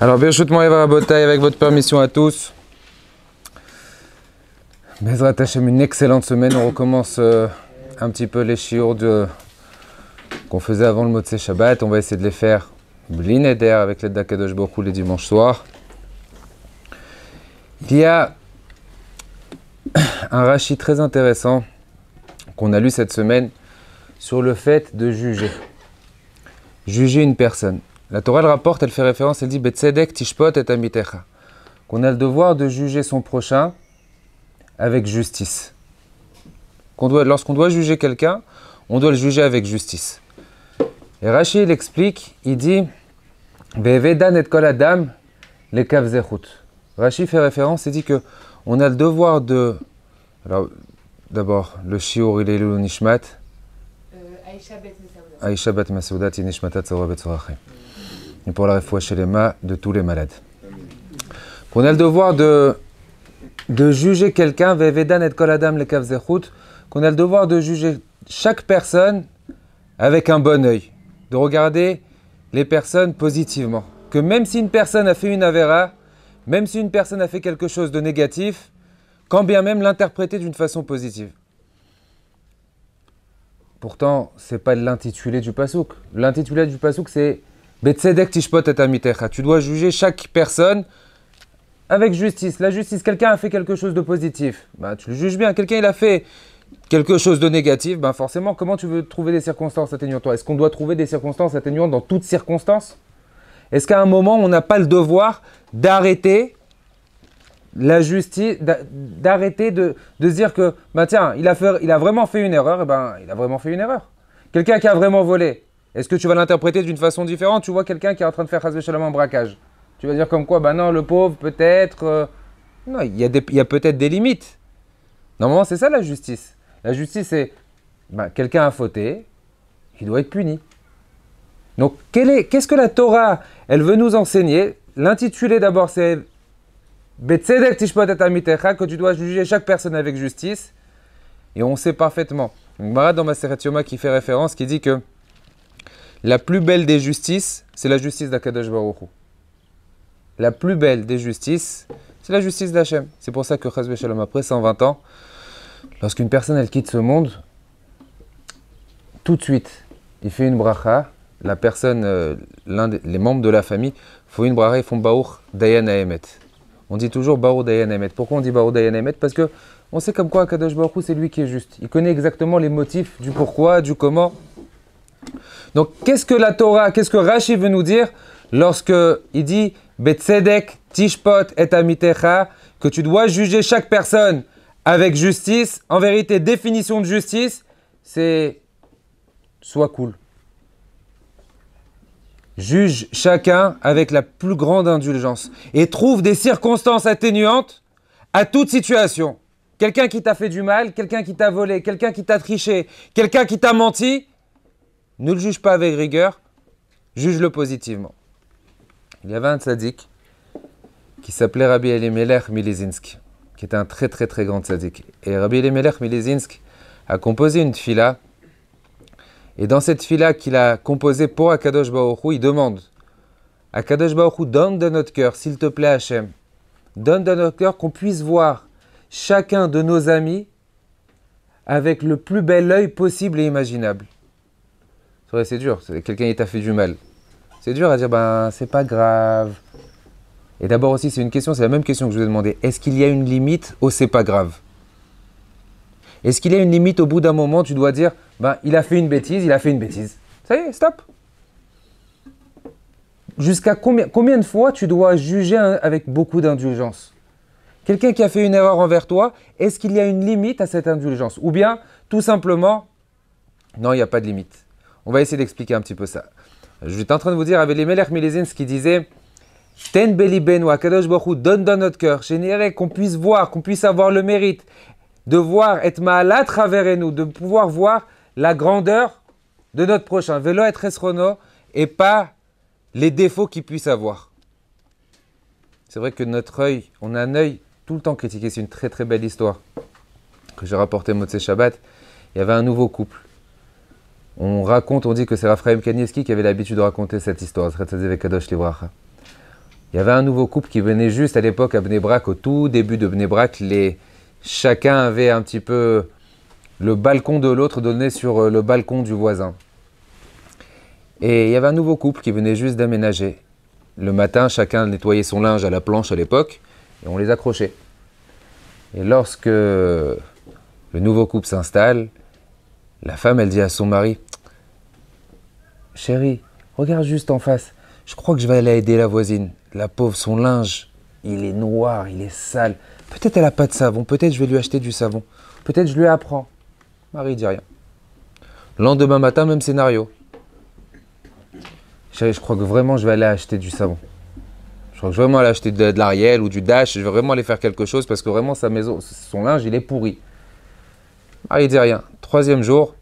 Alors, Birshut Moïva Rabotai, avec votre permission à tous. Bezrat Hashem, une excellente semaine. On recommence un petit peu les shiur qu'on faisait avant le Motzei Shabbat. On va essayer de les faire bli neder avec l'aide d'Akadosh Baruch Hu les dimanches soirs. Il y a un Rashi très intéressant qu'on a lu cette semaine sur le fait de juger. Juger une personne. La Torah le rapporte, elle fait référence, elle dit Betzedek tishpot et amitecha, qu'on a le devoir de juger son prochain avec justice. Lorsqu'on doit juger quelqu'un, on doit le juger avec justice. Et Rashi il explique, il dit Ve'vedan et kol adam lekav zechut. Rashi fait référence, il dit que on a le devoir de. Alors, d'abord, le shiur il est le nishmat. Aïcha bat Masoudat nishmatat tzora betzorachem. Et pour la refoua chez les mains de tous les malades. Qu'on a le devoir de juger quelqu'un, ve'vedan et kol adam lekav zechut, qu'on a le devoir de juger chaque personne avec un bon œil, de regarder les personnes positivement. Que même si une personne a fait une avéra, même si une personne a fait quelque chose de négatif, quand bien même l'interpréter d'une façon positive. Pourtant, ce n'est pas l'intitulé du pasouk. L'intitulé du pasouk, c'est Betzedek tishpot et amitecha. Tu dois juger chaque personne avec justice. La justice, quelqu'un a fait quelque chose de positif, tu le juges bien. Quelqu'un il a fait quelque chose de négatif, forcément, comment tu veux trouver des circonstances atténuantes? Est-ce qu'on doit trouver des circonstances atténuantes dans toutes circonstances? Est-ce qu'à un moment, on n'a pas le devoir d'arrêter la justice, d'arrêter de se dire que, tiens, il a vraiment fait une erreur, il a vraiment fait une erreur. Quelqu'un qui a vraiment volé, est-ce que tu vas l'interpréter d'une façon différente? Tu vois quelqu'un qui est en train de faire chas v'shalom un braquage. Tu vas dire comme quoi, non, le pauvre, peut-être... Non, il y a peut-être des limites. Normalement, c'est ça la justice. La justice, c'est quelqu'un a fauté, il doit être puni. Donc, qu'est-ce que la Torah, elle veut nous enseigner? L'intitulé d'abord, c'est Betzedek tishpot et amitecha, que tu dois juger chaque personne avec justice. Et on sait parfaitement. Gemara dans Maseret Yoma qui fait référence, qui dit que la plus belle des justices, c'est la justice d'Akadosh Baruch Hu. La plus belle des justices, c'est la justice d'Hachem. C'est pour ça que chas v'shalom, après 120 ans, lorsqu'une personne elle quitte ce monde, tout de suite, il fait une bracha. La personne, les membres de la famille, font une bracha, ils font Baruch Dayan Haemet. On dit toujours Baruch Dayan Haemet. Pourquoi on dit Baruch Dayan Haemet? Parce que on sait comme quoi Akadosh Baruch Hu, c'est lui qui est juste. Il connaît exactement les motifs du pourquoi, du comment. Donc, qu'est-ce que la Torah, qu'est-ce que Rashi veut nous dire lorsque il dit Betzedek tishpot et amitecha, que tu dois juger chaque personne avec justice? En vérité, définition de justice, c'est sois cool. Juge chacun avec la plus grande indulgence et trouve des circonstances atténuantes à toute situation. Quelqu'un qui t'a fait du mal, quelqu'un qui t'a volé, quelqu'un qui t'a triché, quelqu'un qui t'a menti, ne le juge pas avec rigueur, juge-le positivement. Il y avait un tzaddik qui s'appelait Rabbi Elimelech Milizinsk, qui était un très très très grand tzaddik. Et Rabbi Elimelech Milizinsk a composé une tfila. Et dans cette tfila qu'il a composée pour Akadosh Baruch Hu, il demande Akadosh Baruch Hu, donne de notre cœur, s'il te plaît Hachem, donne de notre cœur qu'on puisse voir chacun de nos amis avec le plus bel œil possible et imaginable. C'est vrai, c'est dur, quelqu'un qui t'a fait du mal. C'est dur à dire, c'est pas grave. Et d'abord aussi, c'est une question, c'est la même question que je vous ai demandé. Est-ce qu'il y a une limite au c'est pas grave? Est-ce qu'il y a une limite au bout d'un moment, tu dois dire, il a fait une bêtise, il a fait une bêtise. Ça y est, stop. Jusqu'à combien de fois tu dois juger avec beaucoup d'indulgence? Quelqu'un qui a fait une erreur envers toi, est-ce qu'il y a une limite à cette indulgence? Ou bien, tout simplement, non, il n'y a pas de limite. On va essayer d'expliquer un petit peu ça. Je suis en train de vous dire, avec les Melech Milizinsk qui disait Ten belibenu, Akadosh Baruch Hu, donne dans notre cœur, généré, qu'on puisse voir, qu'on puisse avoir le mérite de voir être mal à travers nous, de pouvoir voir la grandeur de notre prochain. Velo et resrono, et pas les défauts qu'il puisse avoir. C'est vrai que notre œil, on a un œil tout le temps critiqué. C'est une très très belle histoire que j'ai rapportée Motzei Shabbat. Il y avait un nouveau couple. On dit que c'est Raphaël Kanievski qui avait l'habitude de raconter cette histoire. Il y avait un nouveau couple qui venait juste à l'époque à Bnei Brak, au tout début de Bnei Brak. Chacun avait un petit peu le balcon de l'autre donné sur le balcon du voisin. Et il y avait un nouveau couple qui venait juste d'aménager. Le matin, chacun nettoyait son linge à la planche à l'époque et on les accrochait. Et lorsque le nouveau couple s'installe, la femme, elle dit à son mari, « Chérie, regarde juste en face, je crois que je vais aller aider la voisine. La pauvre, son linge, il est noir, il est sale. Peut-être elle n'a pas de savon, peut-être je vais lui acheter du savon. Peut-être je lui apprends. » Marie dit rien. Lendemain matin, même scénario. « Chérie, je crois que vraiment je vais aller acheter du savon. Je crois que je vais vraiment aller acheter de l'Ariel ou du Dash. Je vais vraiment aller faire quelque chose parce que vraiment sa maison, son linge, il est pourri. » Marie dit rien. Troisième jour,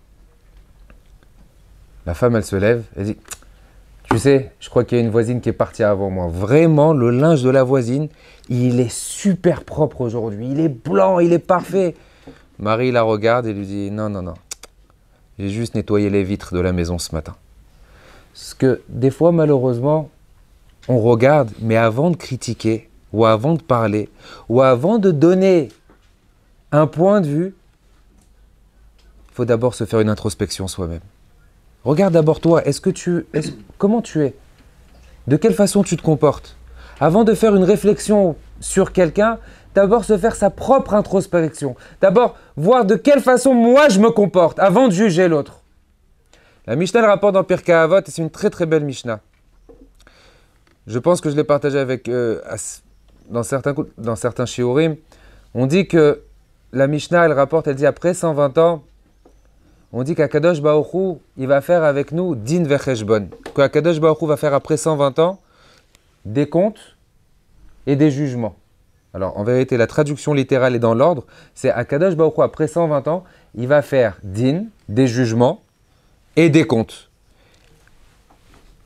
la femme, elle se lève, elle dit, « Tu sais, je crois qu'il y a une voisine qui est partie avant moi. Vraiment, le linge de la voisine, il est super propre aujourd'hui. Il est blanc, il est parfait. » Marie la regarde et lui dit, « Non, non, non. J'ai juste nettoyé les vitres de la maison ce matin. » Parce que des fois, malheureusement, on regarde, mais avant de critiquer, ou avant de parler, ou avant de donner un point de vue, il faut d'abord se faire une introspection soi-même. Regarde d'abord toi, comment tu es? De quelle façon tu te comportes? Avant de faire une réflexion sur quelqu'un, d'abord se faire sa propre introspection. D'abord voir de quelle façon moi je me comporte avant de juger l'autre. La Mishnah elle rapporte dans Pirkei Avot et c'est une très très belle Mishnah. Je pense que je l'ai partagé avec dans certains shiurim. On dit que la Mishnah elle rapporte, elle dit après 120 ans, on dit qu'Akadosh Baruch Hu, il va faire avec nous din vecheshbon. Qu'Akadosh Baruch Hu va faire après 120 ans des comptes et des jugements. Alors en vérité, la traduction littérale est dans l'ordre. C'est Akadosh Baruch Hu, après 120 ans, il va faire din, des jugements et des comptes.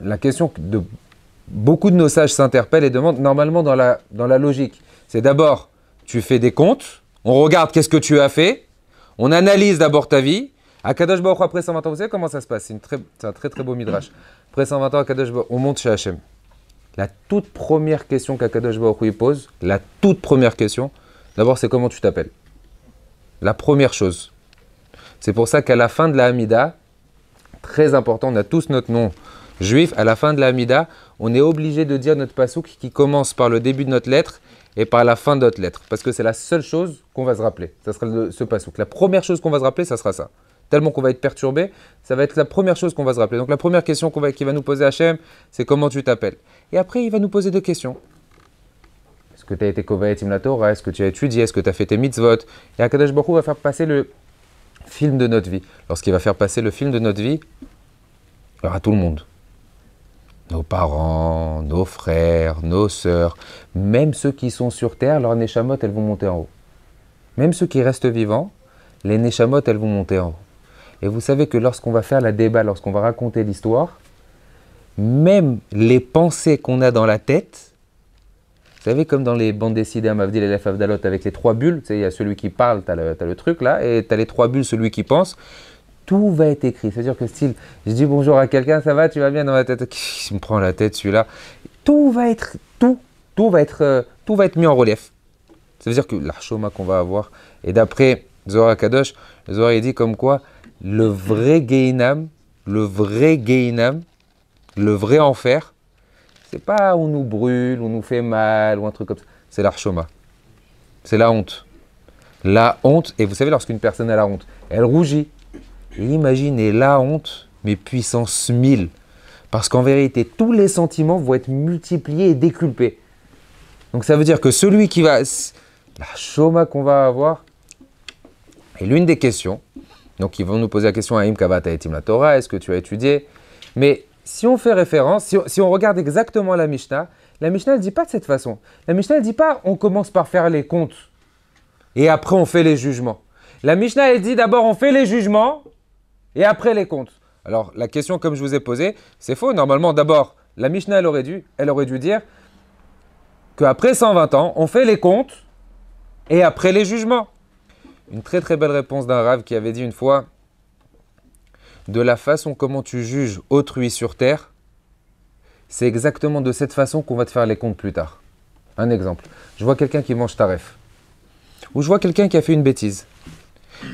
La question de beaucoup de nos sages s'interpellent et demandent normalement dans la logique. C'est d'abord, tu fais des comptes, on regarde qu'est-ce que tu as fait, on analyse d'abord ta vie. Akadosh Baruch Hu, après 120 ans, vous savez comment ça se passe? C'est un très très beau midrash. Après 120 ans, Akadosh Baruch Hu, on monte chez Hachem. La toute première question qu'Akadosh Baruch Hu pose, la toute première question, d'abord c'est comment tu t'appelles. La première chose. C'est pour ça qu'à la fin de la Hamida, très important, on a tous notre nom juif, à la fin de la Hamida, on est obligé de dire notre pasouk qui commence par le début de notre lettre et par la fin de notre lettre. Parce que c'est la seule chose qu'on va se rappeler. Ça sera ce pasouk. La première chose qu'on va se rappeler, ça sera ça. Tellement qu'on va être perturbé, ça va être la première chose qu'on va se rappeler. Donc la première question qu'il va nous poser Hachem, c'est comment tu t'appelles. Et après, il va nous poser deux questions. Est-ce que tu as été Kovaetim la Torah? Est-ce que tu as étudié? Est-ce que tu as fait tes mitzvot? Et Akadosh Baruch Hu va faire passer le film de notre vie. Lorsqu'il va faire passer le film de notre vie, il y aura tout le monde. Nos parents, nos frères, nos sœurs, même ceux qui sont sur terre, leurs neshamot, elles vont monter en haut. Même ceux qui restent vivants, les neshamot, elles vont monter en haut. Et vous savez que lorsqu'on va faire la débat, lorsqu'on va raconter l'histoire, même les pensées qu'on a dans la tête, vous savez comme dans les bandes dessinées, Mavdil et Lef Avdalot, avec les trois bulles, tu sais, il y a celui qui parle, tu as le truc là, et tu as les trois bulles, celui qui pense, tout va être écrit. C'est-à-dire que style, je dis bonjour à quelqu'un, ça va, tu vas bien dans la tête, qui me prend la tête celui-là, tout va être mis en relief. Ça veut dire que l'archoma qu'on va avoir, et d'après Zohar Kadosh, Zohar il dit comme quoi, le vrai Gehinam, le vrai enfer, c'est pas on nous brûle, on nous fait mal ou un truc comme ça. C'est l'archoma. C'est la honte. La honte, et vous savez, lorsqu'une personne a la honte, elle rougit. Et imaginez la honte, mais puissance 1000. Parce qu'en vérité, tous les sentiments vont être multipliés et déculpés. Donc ça veut dire que celui qui va... L'archoma qu'on va avoir, et l'une des questions, donc ils vont nous poser la question Haïm Kavat Haïtim la Torah, est-ce que tu as étudié? Mais si on fait référence, si on regarde exactement la Mishnah ne dit pas de cette façon. La Mishnah ne dit pas on commence par faire les comptes et après on fait les jugements. La Mishnah elle dit d'abord on fait les jugements et après les comptes. Alors la question comme je vous ai posée, c'est faux. Normalement d'abord, la Mishnah elle aurait dû dire qu'après 120 ans, on fait les comptes et après les jugements. Une très très belle réponse d'un Rav qui avait dit une fois, de la façon comment tu juges autrui sur terre, c'est exactement de cette façon qu'on va te faire les comptes plus tard. Un exemple, je vois quelqu'un qui mange taref, ou je vois quelqu'un qui a fait une bêtise.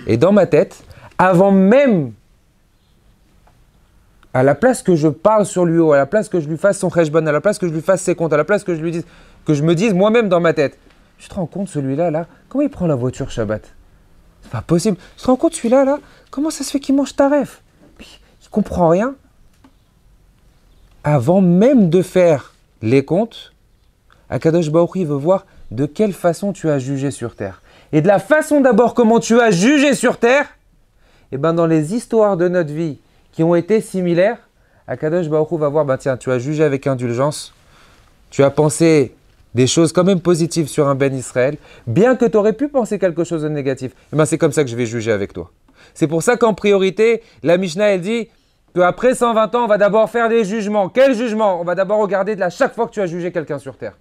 Et dans ma tête, avant même, à la place que je parle sur lui, ou à la place que je lui fasse son cheshbon, à la place que je lui fasse ses comptes, à la place que je lui dise, que je me dise moi-même dans ma tête, tu te rends compte celui-là, là, comment il prend la voiture Shabbat? C'est pas possible. Tu te rends compte celui-là, là, comment ça se fait qu'il mange taref? Il comprend rien. Avant même de faire les comptes, Akadosh Baruch Hu veut voir de quelle façon tu as jugé sur terre. Et de la façon d'abord comment tu as jugé sur terre, et ben dans les histoires de notre vie qui ont été similaires, Akadosh Baruch Hu va voir, ben tiens, tu as jugé avec indulgence, tu as pensé des choses quand même positives sur un Ben Israël, bien que tu aurais pu penser quelque chose de négatif. Et ben c'est comme ça que je vais juger avec toi. C'est pour ça qu'en priorité, la Mishnah elle dit qu'après 120 ans, on va d'abord faire des jugements. Quel jugement? On va d'abord regarder à chaque fois que tu as jugé quelqu'un sur terre.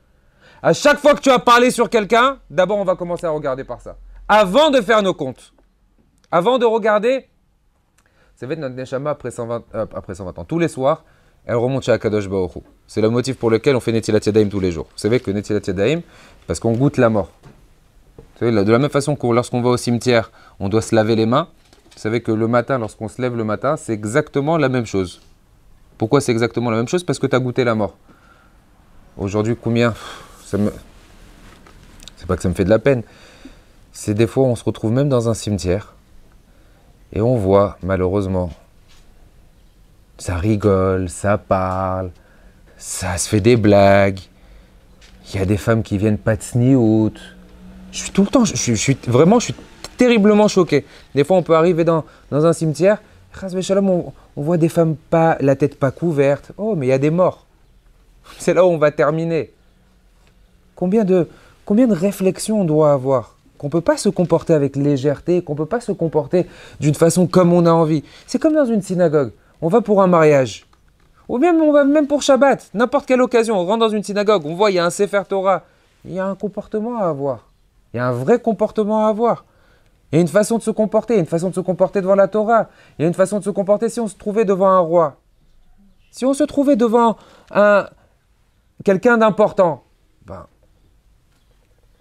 À chaque fois que tu as parlé sur quelqu'un, d'abord on va commencer à regarder par ça. Avant de faire nos comptes. Avant de regarder, vous savez, notre Neshama après 120 ans, tous les soirs, elle remonte chez Akadosh Baruch Hu. C'est le motif pour lequel on fait Netilat Yadayim tous les jours. Vous savez que Netilat Yadayim, parce qu'on goûte la mort. Vous savez, de la même façon que lorsqu'on va au cimetière, on doit se laver les mains. Vous savez que le matin, lorsqu'on se lève le matin, c'est exactement la même chose. Pourquoi c'est exactement la même chose? Parce que tu as goûté la mort. Aujourd'hui, combien c'est pas que ça me fait de la peine. C'est des fois, on se retrouve même dans un cimetière et on voit, malheureusement, ça rigole, ça parle, ça se fait des blagues. Il y a des femmes qui viennent pas de sniout. Je suis tout le temps, je suis terriblement choqué. Des fois, on peut arriver dans un cimetière, on voit des femmes pas, la tête pas couverte. Oh, mais il y a des morts. C'est là où on va terminer. Combien de réflexions on doit avoir? Qu'on ne peut pas se comporter avec légèreté, qu'on ne peut pas se comporter d'une façon comme on a envie. C'est comme dans une synagogue. On va pour un mariage. Ou même on va même pour Shabbat. N'importe quelle occasion, on rentre dans une synagogue, on voit, il y a un Sefer Torah. Il y a un comportement à avoir. Il y a un vrai comportement à avoir. Il y a une façon de se comporter. Il y a une façon de se comporter devant la Torah. Il y a une façon de se comporter si on se trouvait devant un roi. Si on se trouvait devant quelqu'un d'important, ben,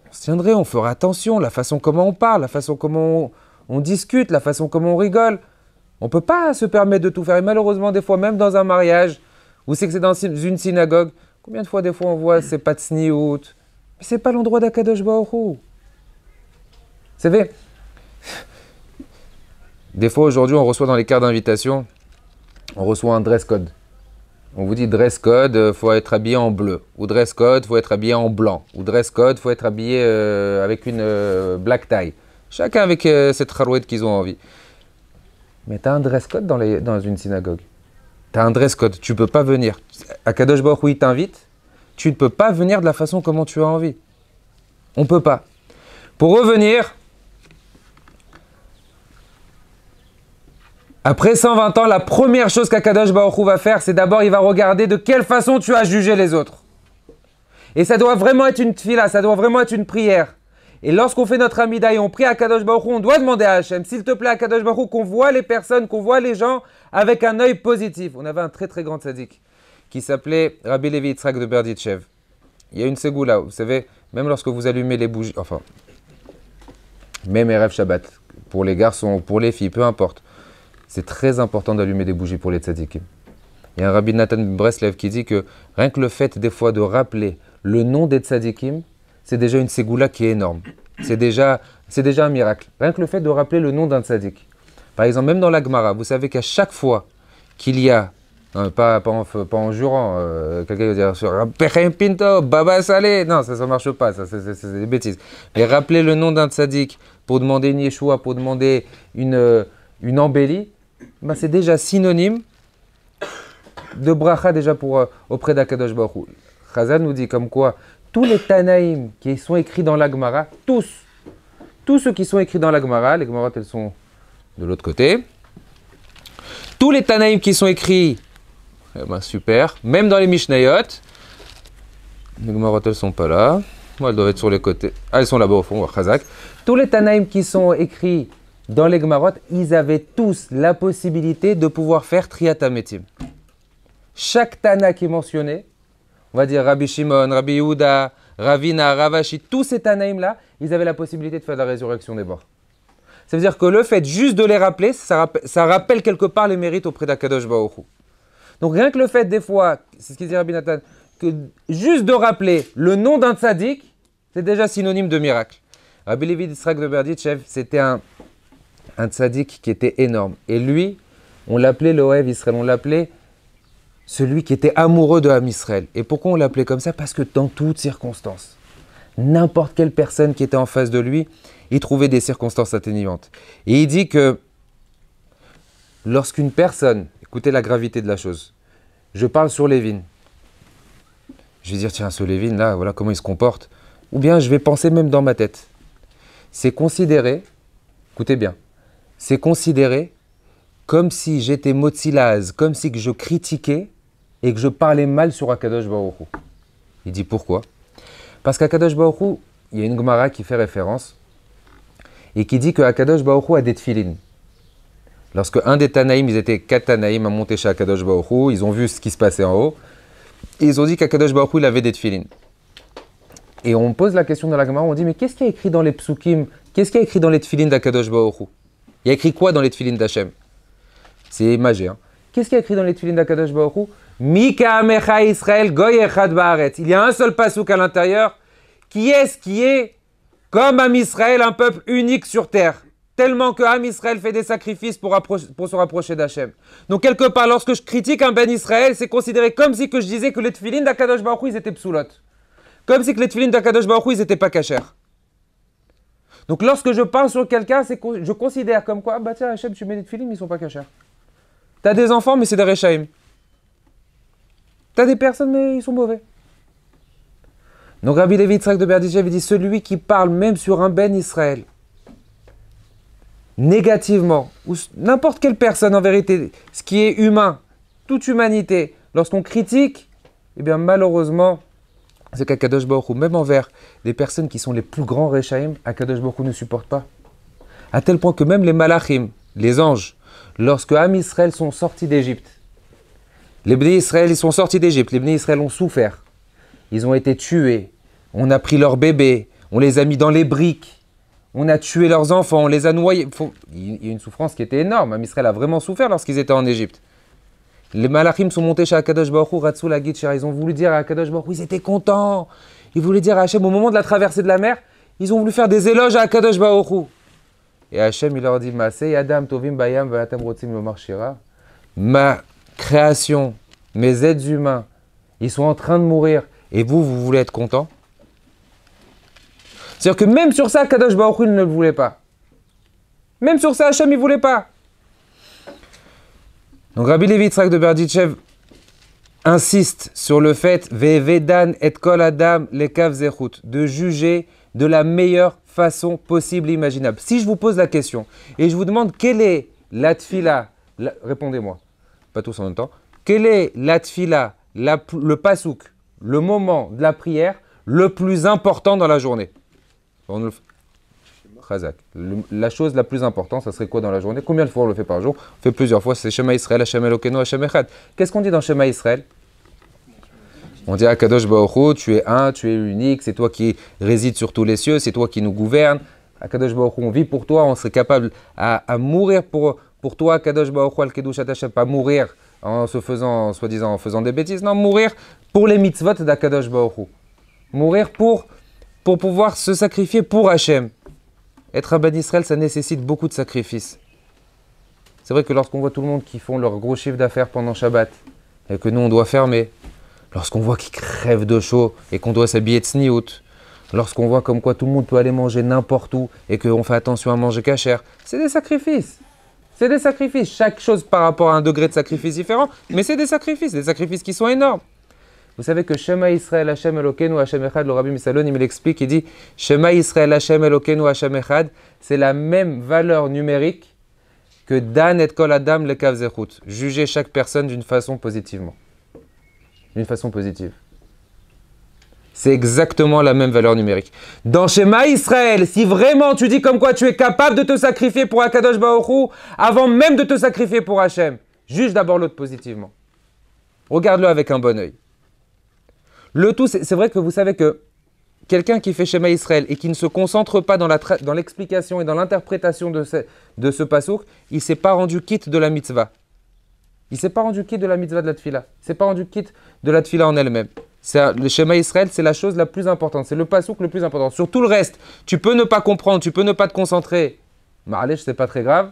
on se tiendrait, on ferait attention, la façon comment on parle, la façon comment on discute, la façon comment on rigole. On ne peut pas se permettre de tout faire. Et malheureusement, des fois, même dans un mariage, ou c'est que c'est dans une synagogue, combien de fois, des fois, on voit c'est pas de sniout, mais c'est pas l'endroit d'Akadosh Baruch Hu. Vous savez, des fois, aujourd'hui, on reçoit dans les cartes d'invitation, on reçoit un dress code. On vous dit dress code, faut être habillé en bleu. Ou dress code, faut être habillé en blanc. Ou dress code, faut être habillé avec une black tie. Chacun avec cette harouette qu'ils ont envie. Mais tu as un dress code dans une synagogue. Tu as un dress code, tu ne peux pas venir. Akadosh Baruch Hu t'invite, tu ne peux pas venir de la façon comment tu as envie. On ne peut pas. Pour revenir, après 120 ans, la première chose qu'Akadosh Baruch Hu va faire, c'est d'abord, il va regarder de quelle façon tu as jugé les autres. Et ça doit vraiment être une tfila, ça doit vraiment être une prière. Et lorsqu'on fait notre amida et on prie à Akadosh Baruch Hu, on doit demander à Hachem, s'il te plaît, Akadosh Baruch Hu, qu'on voit les personnes, qu'on voit les gens avec un œil positif. On avait un très très grand tzaddik qui s'appelait Rabbi Levi Yitzhak de Berditchev. Il y a une ségoula, vous savez, même lorsque vous allumez les bougies, enfin, même Erev Shabbat, pour les garçons ou pour les filles, peu importe, c'est très important d'allumer des bougies pour les tzaddikim. Il y a un Rabbi Nathan Breslev qui dit que rien que le fait des fois de rappeler le nom des tzaddikim, c'est déjà une ségoula qui est énorme. C'est déjà un miracle. Rien que le fait de rappeler le nom d'un tzaddik. Par exemple, même dans la Gemara, vous savez qu'à chaque fois qu'il y a, pas en jurant, quelqu'un va dire Pechem Pinto, Baba Salé, non, ça ne marche pas, ça, c'est des bêtises. Mais rappeler le nom d'un tzaddik pour demander une yeshua, pour demander une embellie, ben c'est déjà synonyme de bracha déjà auprès d'Akadosh Baruch Hu. Chazal nous dit comme quoi tous les Tanaïm qui sont écrits dans la Gemara, tous ceux qui sont écrits dans la Gemara, les Gemarot elles sont de l'autre côté, tous les Tanaïm qui sont écrits, eh ben super, même dans les Mishnayot, les Gemarot elles sont pas là, elles doivent être sur les côtés, elles sont là-bas au fond, Chazak. Tous les Tanaïm qui sont écrits dans les Gemarot, ils avaient tous la possibilité de pouvoir faire Triatametim. chaque Tana qui est mentionné, on va dire Rabbi Shimon, Rabbi Yehuda, Ravina, Ravashi, tous ces Tanaïm-là, ils avaient la possibilité de faire la résurrection des morts. Ça veut dire que le fait juste de les rappeler, ça rappelle quelque part les mérites auprès d'Akadosh Baruch Hu. Donc rien que le fait des fois, c'est ce qu'il dit Rabbi Nathan, que juste de rappeler le nom d'un tzaddik, c'est déjà synonyme de miracle. Rabbi Levi d'Israël de Berditchev, c'était un tzaddik qui était énorme. Et lui, on l'appelait l'Ohev Israël, on l'appelait celui qui était amoureux de Ham Israël. Et pourquoi on l'appelait comme ça? Parce que dans toutes circonstances, n'importe quelle personne qui était en face de lui, il trouvait des circonstances atténuantes. Et il dit que lorsqu'une personne, écoutez la gravité de la chose, je parle sur Lévin, je vais dire tiens ce Lévin là, voilà comment il se comporte, ou bien je vais penser même dans ma tête. C'est considéré, écoutez bien, c'est considéré comme si j'étais motzilaz, comme si que je critiquais et que je parlais mal sur Akadosh Baruch Hu. Il dit pourquoi? Parce qu'Akadosh Baruch Hu, il y a une Gemara qui fait référence et qui dit que Akadosh Baruch Hu a des tefilines. Lorsque un des Tanaïm, ils étaient 4 Tanaïm à monter chez Akadosh Baruch Hu, ils ont vu ce qui se passait en haut, et ils ont dit qu'Akadosh Baruch Hu, il avait des tefilines. Et on pose la question dans la Gemara, on dit mais qu'est-ce qu'il y a écrit dans les psukim? Qu'est-ce qu'il y a écrit dans les tefilines d'Akadosh Baruch Hu? Il y a écrit quoi dans les tefilines d'Hachem? C'est imagé. Hein. Qu'est-ce qu'il y a écrit dans les tefilines d'Akadosh Baruch Hu? Mika amecha Israël goy echad ba'aretz. Il y a un seul pasuk à l'intérieur. Qui est-ce qui est comme Am Israël, un peuple unique sur terre? Tellement que Am Israël fait des sacrifices pour se rapprocher d'Hachem. Donc quelque part, lorsque je critique un Ben Israël, c'est considéré comme si que je disais que les tefilines d'Akadosh Baruch Hu, ils étaient psoulot. Comme si que les tefilines d'Akadosh Baruch Hu, ils n'étaient pas cachers. Donc lorsque je parle sur quelqu'un, je considère comme quoi, bah tiens Hachem, tu mets des tefilines, mais ils ne sont pas cachers. T'as des enfants, mais c'est des Rechaim. T'as des personnes, mais ils sont mauvais. Donc Rabbi Levi Yitzhak de Berditchev dit, celui qui parle même sur un Ben Israël, négativement, ou n'importe quelle personne en vérité, ce qui est humain, toute humanité, lorsqu'on critique, eh bien malheureusement, c'est qu'Akadosh Baruch Hu, même envers des personnes qui sont les plus grands Rechaim, Akadosh Baruch Hu ne supporte pas. À tel point que même les Malachim, les anges, lorsque Am Israël sont sortis d'Égypte, les Bnei Israël ils sont sortis d'Égypte, les Bnei Israël ont souffert, ils ont été tués, on a pris leurs bébés, on les a mis dans les briques, on a tué leurs enfants, on les a noyés. Il y a une souffrance qui était énorme, Am Israël a vraiment souffert lorsqu'ils étaient en Égypte. Les Malachim sont montés chez Akadosh Baruch Hu, Ratzul Hagitcher, ils ont voulu dire à Akadosh Baruch Hu, ils étaient contents, ils voulaient dire à Hachem, au moment de la traversée de la mer, ils ont voulu faire des éloges à Akadosh Baruch Hu. Et Hachem, il leur dit, Maaseh Adam Tovim Bayam Va'atam Rotzim Lomar Shira. Ma création, mes êtres humains, ils sont en train de mourir, et vous voulez être contents? C'est-à-dire que même sur ça, Akadosh Baruch Hu ne le voulait pas. Même sur ça, Hachem, il ne voulait pas. Donc Rabbi Levi Yitzhak de Berditchev insiste sur le fait Ve'evedan et kol adam lekav zechut, de juger de la meilleure façon possible et imaginable. Si je vous pose la question et je vous demande quelle est la tfila, répondez-moi, pas tous en même temps, quelle est la tfila, le pasouk, le moment de la prière le plus important dans la journée? La chose la plus importante, ça serait quoi dans la journée? Combien de fois on le fait par jour? On fait plusieurs fois, c'est Shema Israël, Hashem Elokeinu, Hashem Echad. Qu'est-ce qu'on dit dans Shema Israël? On dit à Kadosh Baruch Hu, tu es un, tu es unique, c'est toi qui résides sur tous les cieux, c'est toi qui nous gouverne. À Kadosh Baruch Hu, on vit pour toi, on serait capable à mourir pour toi, Kadosh Baruch Hu, Al-Kedushat Hashem, pas mourir en se faisant, soi-disant, en faisant des bêtises, non, mourir pour les mitzvot d'Akadosh Baruch Hu. Mourir pour pouvoir se sacrifier pour Hashem. Être un Ben Israël, ça nécessite beaucoup de sacrifices. C'est vrai que lorsqu'on voit tout le monde qui font leur gros chiffre d'affaires pendant Shabbat, et que nous, on doit fermer, lorsqu'on voit qu'ils crèvent de chaud et qu'on doit s'habiller de sniout, lorsqu'on voit comme quoi tout le monde peut aller manger n'importe où et qu'on fait attention à manger cachère, c'est des sacrifices. C'est des sacrifices. Chaque chose par rapport à un degré de sacrifice différent, mais c'est des sacrifices qui sont énormes. Vous savez que Shema Israël Hashem Elokeinu Hashem Echad, le Rabbi Misalon, il explique, il dit Shema Israël Hashem Elokeinu Hashem Echad, c'est la même valeur numérique que Dan et Kol Adam Lekav Zechut. Juger chaque personne d'une façon positivement. D'une façon positive. C'est exactement la même valeur numérique. Dans Shema Israël, si vraiment tu dis comme quoi tu es capable de te sacrifier pour Akadosh Baruch Hu, avant même de te sacrifier pour Hashem, juge d'abord l'autre positivement. Regarde-le avec un bon œil. Le tout, c'est vrai que vous savez que quelqu'un qui fait Shema Israël et qui ne se concentre pas dans l'explication et dans l'interprétation de ce pasouk, il ne s'est pas rendu quitte de la mitzvah. Il ne s'est pas rendu quitte de la mitzvah de la tfila. Il ne s'est pas rendu quitte de la tfila en elle-même. Le Shema Israël, c'est la chose la plus importante. C'est le pasouk le plus important. Sur tout le reste, tu peux ne pas comprendre, tu peux ne pas te concentrer. Ma'alech, c'est pas très grave.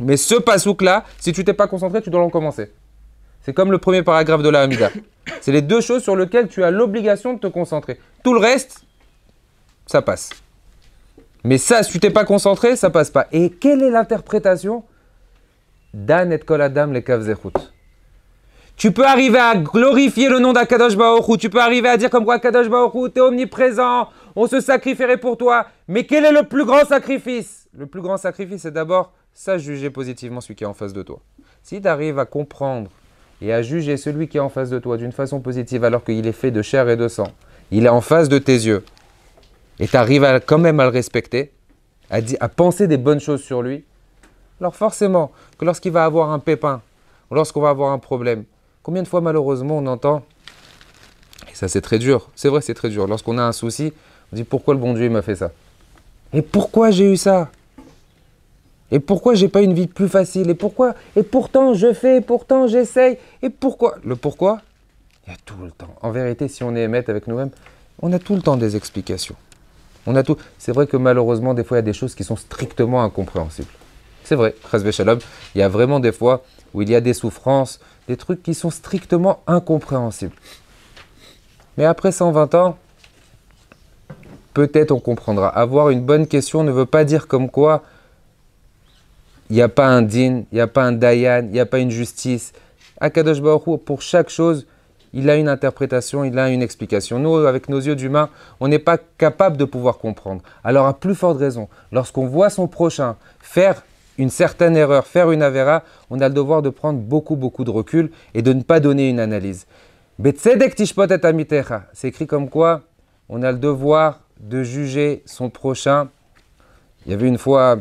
Mais ce pasouk-là, si tu t'es pas concentré, tu dois en commencer. C'est comme le premier paragraphe de la Hamida. C'est les deux choses sur lesquelles tu as l'obligation de te concentrer. Tout le reste, ça passe. Mais ça, si tu t'es pas concentré, ça passe pas. Et quelle est l'interprétation? Dan et kol adam le kav zechut. Tu peux arriver à glorifier le nom d'Akadosh Baruch Hu. Tu peux arriver à dire comme quoi Akadosh Baruch Hu, t'es omniprésent. On se sacrifierait pour toi. Mais quel est le plus grand sacrifice? Le plus grand sacrifice, c'est d'abord ça, juger positivement celui qui est en face de toi. Si tu arrives à comprendre et à juger celui qui est en face de toi d'une façon positive alors qu'il est fait de chair et de sang, il est en face de tes yeux, et tu arrives quand même à le respecter, à penser des bonnes choses sur lui, alors forcément que lorsqu'il va avoir un pépin, ou lorsqu'on va avoir un problème, combien de fois malheureusement on entend, et ça c'est très dur, c'est vrai c'est très dur, lorsqu'on a un souci, on dit pourquoi le bon Dieu m'a fait ça? Et pourquoi j'ai eu ça? Et pourquoi j'ai pas une vie plus facile? Et pourquoi? Et pourtant je fais, et pourtant j'essaye. Et pourquoi? Le pourquoi, il y a tout le temps. En vérité, si on est honnête avec nous-mêmes, on a tout le temps des explications. On a tout. C'est vrai que malheureusement, des fois, il y a des choses qui sont strictement incompréhensibles. C'est vrai, Chas Shalom, il y a vraiment des fois où il y a des souffrances, des trucs qui sont strictement incompréhensibles. Mais après 120 ans, peut-être on comprendra. Avoir une bonne question ne veut pas dire comme quoi il n'y a pas un din, il n'y a pas un dayan, il n'y a pas une justice. Akadosh Baruch Hu, pour chaque chose, il a une interprétation, il a une explication. Nous, avec nos yeux d'humains, on n'est pas capable de pouvoir comprendre. Alors, à plus forte raison, lorsqu'on voit son prochain faire une certaine erreur, faire une avéra, on a le devoir de prendre beaucoup de recul et de ne pas donner une analyse. Betzedek tishpot et amitecha. C'est écrit comme quoi on a le devoir de juger son prochain. Il y avait une fois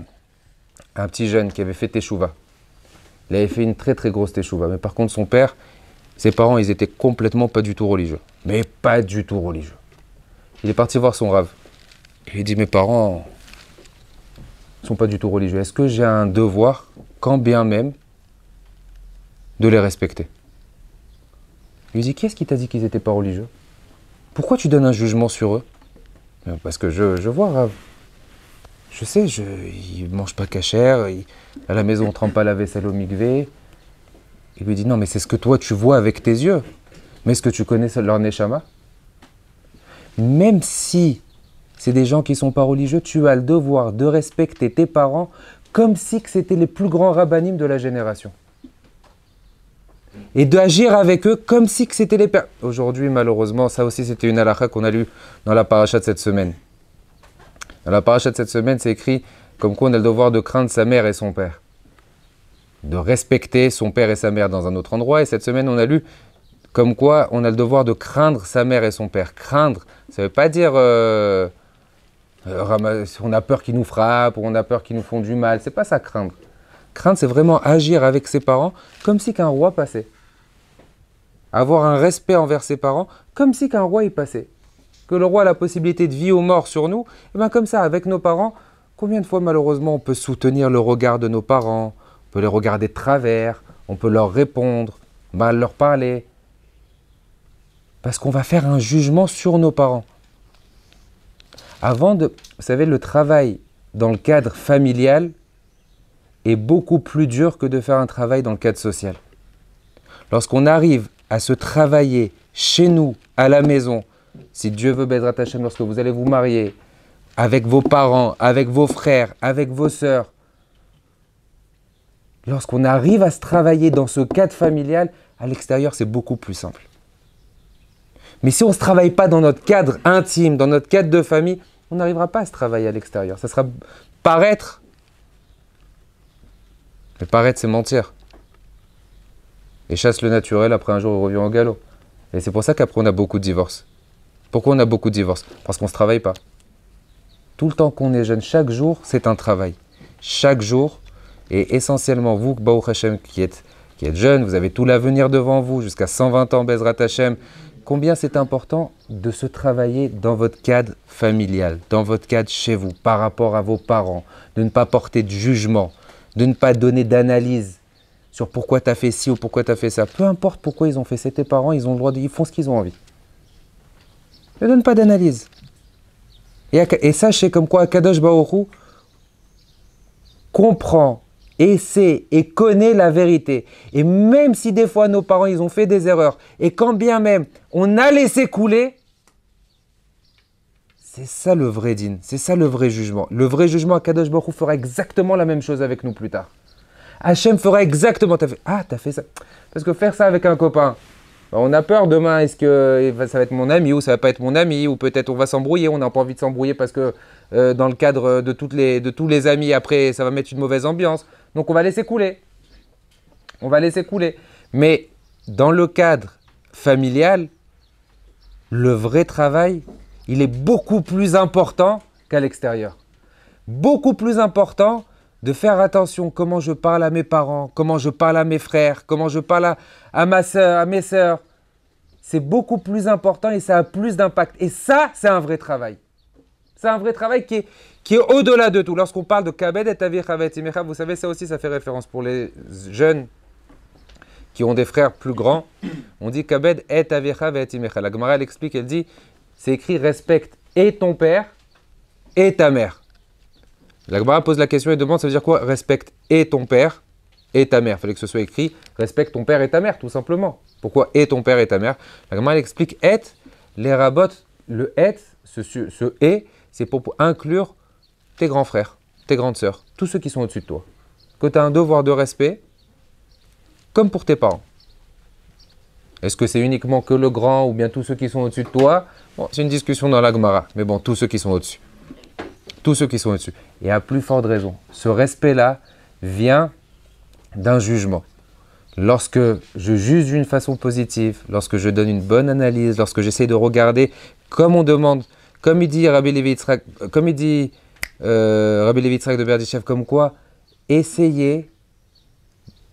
un petit jeune qui avait fait teshuva. Il avait fait une très grosse teshuva. Mais par contre, son père, ses parents, ils étaient complètement pas du tout religieux. Mais pas du tout religieux. Il est parti voir son rav. Il lui dit, mes parents ne sont pas du tout religieux. Est-ce que j'ai un devoir, quand bien même, de les respecter? Il lui dit, qu'est-ce qui t'a dit qu'ils n'étaient pas religieux? Pourquoi tu donnes un jugement sur eux? Parce que je vois, rav. Je sais, il ne mange pas cachère, à la maison on ne trempe pas la vaisselle au mikvé. Il lui dit, non mais c'est ce que toi tu vois avec tes yeux. Mais est-ce que tu connais leur neshama? Même si c'est des gens qui ne sont pas religieux, tu as le devoir de respecter tes parents comme si c'était les plus grands rabbanim de la génération. Et d'agir avec eux comme si c'était les pères. Aujourd'hui, malheureusement, ça aussi c'était une halakha qu'on a lue dans la paracha de cette semaine. Dans la paracha de cette semaine, c'est écrit comme quoi on a le devoir de craindre sa mère et son père. De respecter son père et sa mère dans un autre endroit. Et cette semaine, on a lu comme quoi on a le devoir de craindre sa mère et son père. Craindre, ça ne veut pas dire on a peur qu'ils nous frappent ou on a peur qu'ils nous font du mal. C'est pas ça, craindre. Craindre, c'est vraiment agir avec ses parents comme si qu'un roi passait. Avoir un respect envers ses parents comme si qu'un roi y passait. Que le roi a la possibilité de vie ou mort sur nous, et bien comme ça, avec nos parents, combien de fois malheureusement on peut soutenir le regard de nos parents, on peut les regarder de travers, on peut leur répondre, mal leur parler, parce qu'on va faire un jugement sur nos parents. Vous savez, le travail dans le cadre familial est beaucoup plus dur que de faire un travail dans le cadre social. Lorsqu'on arrive à se travailler chez nous, à la maison, si Dieu veut, Bezrat Hashem, lorsque vous allez vous marier, avec vos parents, avec vos frères, avec vos sœurs, lorsqu'on arrive à se travailler dans ce cadre familial, à l'extérieur, c'est beaucoup plus simple. Mais si on ne se travaille pas dans notre cadre intime, dans notre cadre de famille, on n'arrivera pas à se travailler à l'extérieur. Ça sera paraître. Mais paraître, c'est mentir. Et chasse le naturel, après un jour, il revient au galop. Et c'est pour ça qu'après, on a beaucoup de divorces. Pourquoi on a beaucoup de divorces? Parce qu'on ne se travaille pas. Tout le temps qu'on est jeune, chaque jour, c'est un travail. Chaque jour, et essentiellement vous, Baruch Hashem, qui êtes qui êtes jeunes, vous avez tout l'avenir devant vous, jusqu'à 120 ans, Bezrat Hashem, combien c'est important de se travailler dans votre cadre familial, dans votre cadre chez vous, par rapport à vos parents, de ne pas porter de jugement, de ne pas donner d'analyse sur pourquoi tu as fait ci ou pourquoi tu as fait ça. Peu importe pourquoi ils ont fait, c'est tes parents, ils ont le droit ils font ce qu'ils ont envie. Ne donne pas d'analyse. Et sachez comme quoi Akadosh Baruch Hu comprend, essaie et connaît la vérité. Et même si des fois nos parents ils ont fait des erreurs, et quand bien même on a laissé couler, c'est ça le vrai din, c'est ça le vrai jugement. Le vrai jugement, Akadosh Baruch Hu fera exactement la même chose avec nous plus tard. Hachem fera exactement, t'as fait ça. Parce que faire ça avec un copain, on a peur demain, est-ce que ça va être mon ami ou ça va pas être mon ami, ou peut-être on va s'embrouiller, on n'a pas envie de s'embrouiller parce que dans le cadre de tous les amis, après ça va mettre une mauvaise ambiance. Donc on va laisser couler. On va laisser couler. Mais dans le cadre familial, le vrai travail, il est beaucoup plus important qu'à l'extérieur. Beaucoup plus important de faire attention comment je parle à mes parents, comment je parle à mes frères, comment je parle à ma soeur, à mes sœurs. C'est beaucoup plus important et ça a plus d'impact. Et ça, c'est un vrai travail. C'est un vrai travail qui est au-delà de tout. Lorsqu'on parle de Kabed et Avicha ve'et imecha, vous savez, ça aussi, ça fait référence pour les jeunes qui ont des frères plus grands. On dit Kabed et Avicha ve'et imecha. La Gemara, elle explique, elle dit, c'est écrit respecte et ton père et ta mère. La Gemara pose la question et demande, ça veut dire quoi? Respecte et ton père et ta mère. Il fallait que ce soit écrit, respecte ton père et ta mère, tout simplement. Pourquoi et ton père et ta mère? La Gemara explique, et, les rabots, le et, ce et, c'est pour inclure tes grands frères, tes grandes sœurs, tous ceux qui sont au-dessus de toi. Que tu as un devoir de respect, comme pour tes parents. Est-ce que c'est uniquement que le grand ou bien tous ceux qui sont au-dessus de toi? Bon, c'est une discussion dans la Gemara, mais bon, tous ceux qui sont au-dessus. Tous ceux qui sont au-dessus. Et à plus forte raison, ce respect-là vient d'un jugement. Lorsque je juge d'une façon positive, lorsque je donne une bonne analyse, lorsque j'essaie de regarder comme on demande, comme il dit Rabbi Levi Yitzhak, Rabbi Levi Yitzhak de Berdichev, comme quoi, essayez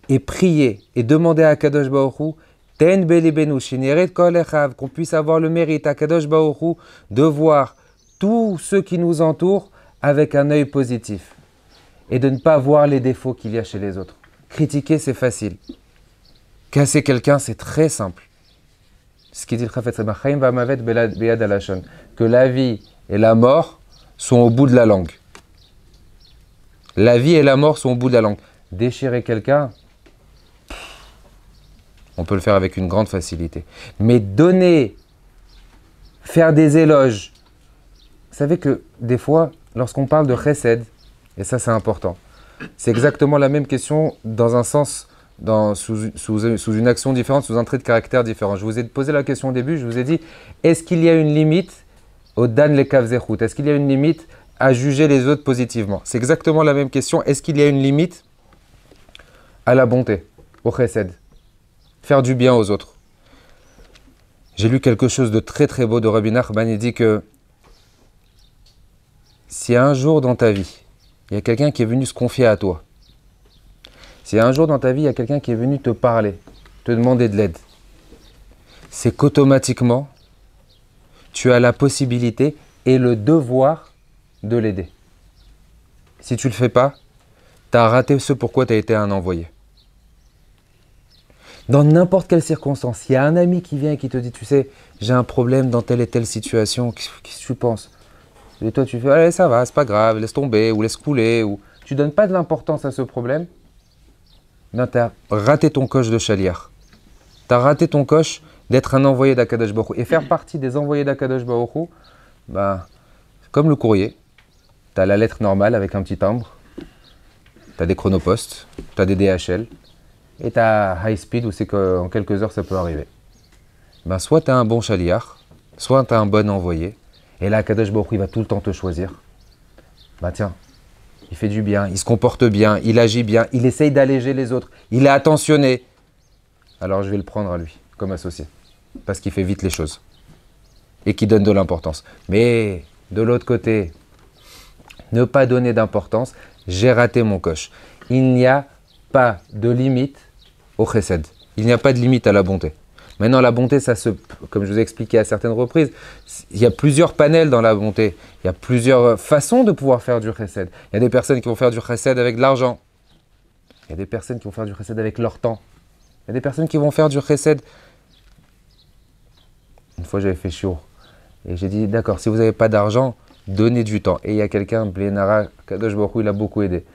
et priez et demandez à Kadosh Baruch Hu, Ten belibenu shineret kol echav, qu'on puisse avoir le mérite à Kadosh Baruch Hu de voir tous ceux qui nous entourent avec un œil positif et de ne pas voir les défauts qu'il y a chez les autres. Critiquer, c'est facile. Casser quelqu'un, c'est très simple. Ce qui dit le Chafetz Chaim va'mavet beyad halashon, que la vie et la mort sont au bout de la langue. La vie et la mort sont au bout de la langue. Déchirer quelqu'un, on peut le faire avec une grande facilité. Mais donner, faire des éloges. Vous savez que des fois, lorsqu'on parle de chesed, et ça c'est important, c'est exactement la même question dans un sens, sous une action différente, sous un trait de caractère différent. Je vous ai posé la question au début, je vous ai dit, est-ce qu'il y a une limite au dan le kav zechut? Est-ce qu'il y a une limite à juger les autres positivement? C'est exactement la même question. Est-ce qu'il y a une limite à la bonté, au chesed? Faire du bien aux autres. J'ai lu quelque chose de très très beau de Rabbi Nachman. Il dit que si un jour dans ta vie, il y a quelqu'un qui est venu se confier à toi, si un jour dans ta vie, il y a quelqu'un qui est venu te parler, te demander de l'aide, c'est qu'automatiquement, tu as la possibilité et le devoir de l'aider. Si tu ne le fais pas, tu as raté ce pourquoi tu as été un envoyé. Dans n'importe quelle circonstance, il y a un ami qui vient et qui te dit, tu sais, j'ai un problème dans telle et telle situation, qu'est-ce que tu penses? Et toi, tu fais, allez, ça va, c'est pas grave, laisse tomber, ou laisse couler, ou tu donnes pas de l'importance à ce problème. Non, tu as raté ton coche de chaliar. Tu as raté ton coche d'être un envoyé d'Akadosh Baruch Hu. Et faire partie des envoyés d'Akadosh Baruch Hu, c'est comme le courrier. Tu as la lettre normale avec un petit timbre, tu as des chronopostes, tu as des DHL, et tu as high speed où c'est qu'en quelques heures ça peut arriver. Soit tu as un bon chaliar, soit tu as un bon envoyé, et là Akadosh Baruch Hu il va tout le temps te choisir. Tiens, il fait du bien, il se comporte bien, il agit bien, il essaye d'alléger les autres, il est attentionné. Alors je vais le prendre à lui comme associé, parce qu'il fait vite les choses et qu'il donne de l'importance. Mais de l'autre côté, ne pas donner d'importance, j'ai raté mon coche. Il n'y a pas de limite au chesed. Il n'y a pas de limite à la bonté. Maintenant, la bonté, comme je vous ai expliqué à certaines reprises, il y a plusieurs panels dans la bonté. Il y a plusieurs façons de pouvoir faire du chesed. Il y a des personnes qui vont faire du chesed avec de l'argent. Il y a des personnes qui vont faire du chesed avec leur temps. Il y a des personnes qui vont faire du chesed. Une fois, j'avais fait shiur. Et j'ai dit, d'accord, si vous n'avez pas d'argent, donnez du temps. Et il y a quelqu'un, Blénara, Kadosh Baruch Hu, il a beaucoup aidé.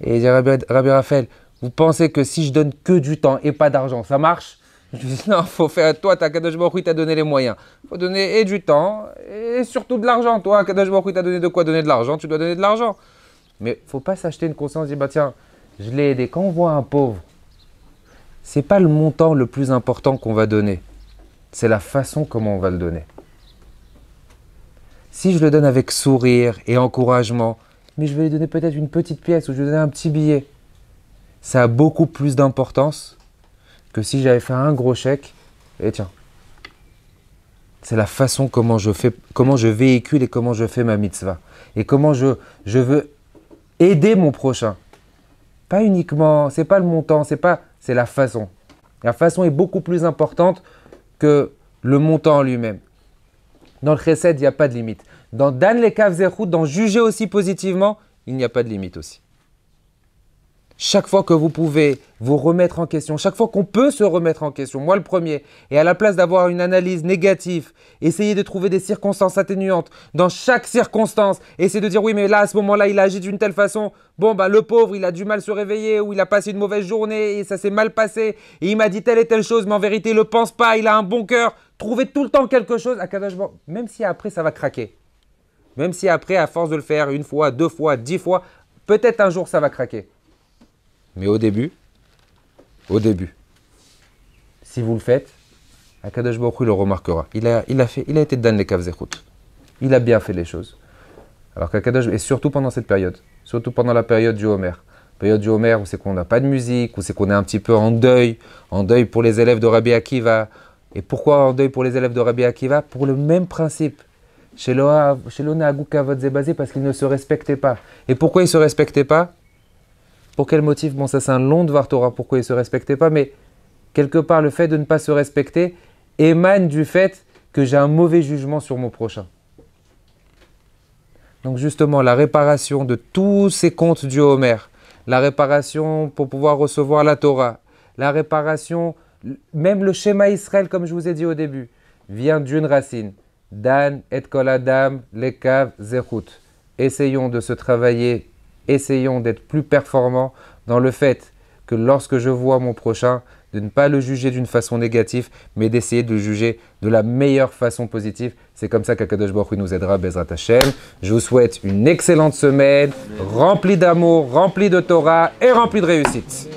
Et il dit, Rabbi Raphaël, vous pensez que si je donne que du temps et pas d'argent, ça marche? Je lui dis, non, il faut faire, toi, Kadosh Baruch Hu t'a donné les moyens. Il faut donner et du temps et surtout de l'argent. Toi, Kadosh Baruch Hu t'a donné de quoi donner de l'argent, tu dois donner de l'argent. Mais il ne faut pas s'acheter une conscience, dire, bah tiens, je l'ai aidé. Quand on voit un pauvre, ce n'est pas le montant le plus important qu'on va donner. C'est la façon comment on va le donner. Si je le donne avec sourire et encouragement, mais je vais lui donner peut-être une petite pièce ou je vais lui donner un petit billet, ça a beaucoup plus d'importance que si j'avais fait un gros chèque. Et tiens, c'est la façon comment je véhicule et comment je fais ma mitzvah. Et comment je veux aider mon prochain. Pas uniquement, c'est pas le montant, c'est la façon. La façon est beaucoup plus importante que le montant en lui-même. Dans le chesed, il n'y a pas de limite. Dans Dan Lekav Zechut, dans juger aussi positivement, il n'y a pas de limite aussi. Chaque fois que vous pouvez vous remettre en question, chaque fois qu'on peut se remettre en question, moi le premier, et à la place d'avoir une analyse négative, essayez de trouver des circonstances atténuantes dans chaque circonstance, essayez de dire oui mais là à ce moment-là il a agi d'une telle façon, bon bah le pauvre il a du mal à se réveiller ou il a passé une mauvaise journée et ça s'est mal passé et il m'a dit telle et telle chose mais en vérité il ne le pense pas, il a un bon cœur, trouvez tout le temps quelque chose à Kadosh Baruch Hu, même si après ça va craquer, même si après à force de le faire une fois, 2 fois, 10 fois, peut-être un jour ça va craquer. Mais au début, si vous le faites, Akadosh Baruch Hu le remarquera. Il a été Dan Lekav Zechut. Il a bien fait les choses. Alors qu'Akadosh, et surtout pendant cette période, surtout pendant la période du Homer. Période du Homer où c'est qu'on n'a pas de musique, où c'est qu'on est un petit peu en deuil pour les élèves de Rabbi Akiva. Et pourquoi en deuil pour les élèves de Rabbi Akiva? Pour le même principe. Chez l'Onagou Kavod Zebazé, parce qu'ils ne se respectaient pas. Et pourquoi ils ne se respectaient pas? Pour quel motif? Bon, ça c'est un long Dvar Torah, pourquoi ils ne se respectaient pas, mais quelque part, le fait de ne pas se respecter émane du fait que j'ai un mauvais jugement sur mon prochain. Donc justement, la réparation de tous ces contes du Homer, la réparation pour pouvoir recevoir la Torah, la réparation, même le schéma Israël, comme je vous ai dit au début, vient d'une racine. Dan et kol adam lekav zechut. Essayons de se travailler. Essayons d'être plus performants dans le fait que lorsque je vois mon prochain, de ne pas le juger d'une façon négative, mais d'essayer de le juger de la meilleure façon positive. C'est comme ça qu'Akadosh Baruch Hu nous aidera, Bezrat Hashem. Je vous souhaite une excellente semaine, remplie d'amour, remplie de Torah et remplie de réussite.